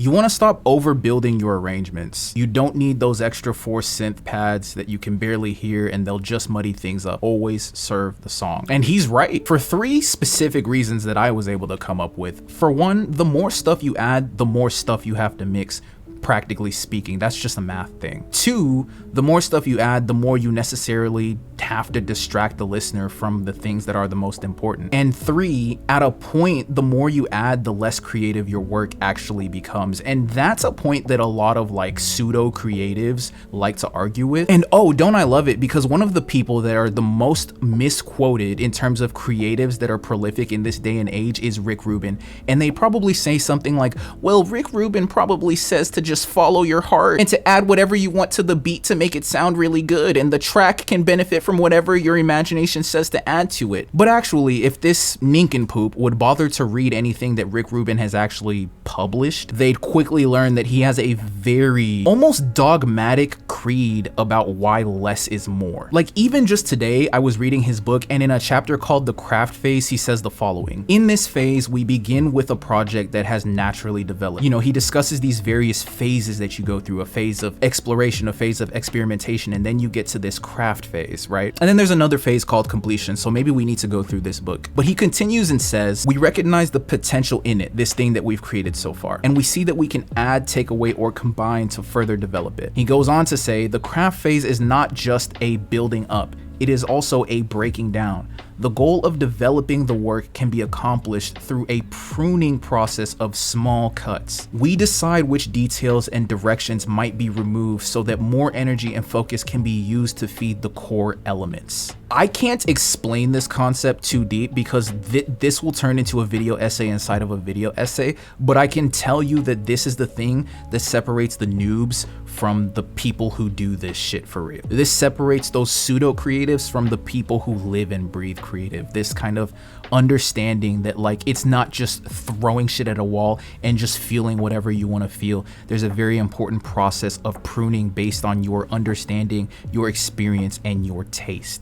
You want to stop overbuilding your arrangements. You don't need those extra 4 synth pads that you can barely hear and they'll just muddy things up. Always serve the song. And he's right for 3 specific reasons that I was able to come up with. For one, the more stuff you add, the more stuff you have to mix. Practically speaking, that's just a math thing. 2, the more stuff you add, the more you necessarily have to distract the listener from the things that are the most important. And 3, at a point, the more you add, the less creative your work actually becomes. And that's a point that a lot of like pseudo creatives like to argue with. And oh, don't I love it, because one of the people that are the most misquoted in terms of creatives that are prolific in this day and age is Rick Rubin. And they probably say something like, well, Rick Rubin probably says to just follow your heart and to add whatever you want to the beat to make it sound really good, and the track can benefit from whatever your imagination says to add to it. But actually, if this nincompoop would bother to read anything that Rick Rubin has actually published, they'd quickly learn that he has a very almost dogmatic creed about why less is more. Like, even just today, I was reading his book, and in a chapter called The Craft Phase, he says the following: in this phase, we begin with a project that has naturally developed. You know, he discusses these various phases that you go through: a phase of exploration, a phase of experimentation, and then you get to this craft phase, right? And then there's another phase called completion, so maybe we need to go through this book. But he continues and says, we recognize the potential in it, this thing that we've created so far, and we see that we can add, take away, or combine to further develop it. He goes on to say, the craft phase is not just a building up, it is also a breaking down. The goal of developing the work can be accomplished through a pruning process of small cuts. We decide which details and directions might be removed so that more energy and focus can be used to feed the core elements. I can't explain this concept too deep because this will turn into a video essay inside of a video essay, but I can tell you that this is the thing that separates the noobs from the people who do this shit for real. This separates those pseudo creatives from the people who live and breathe creative. This kind of understanding that, like, it's not just throwing shit at a wall and just feeling whatever you want to feel. There's a very important process of pruning based on your understanding, your experience, and your taste.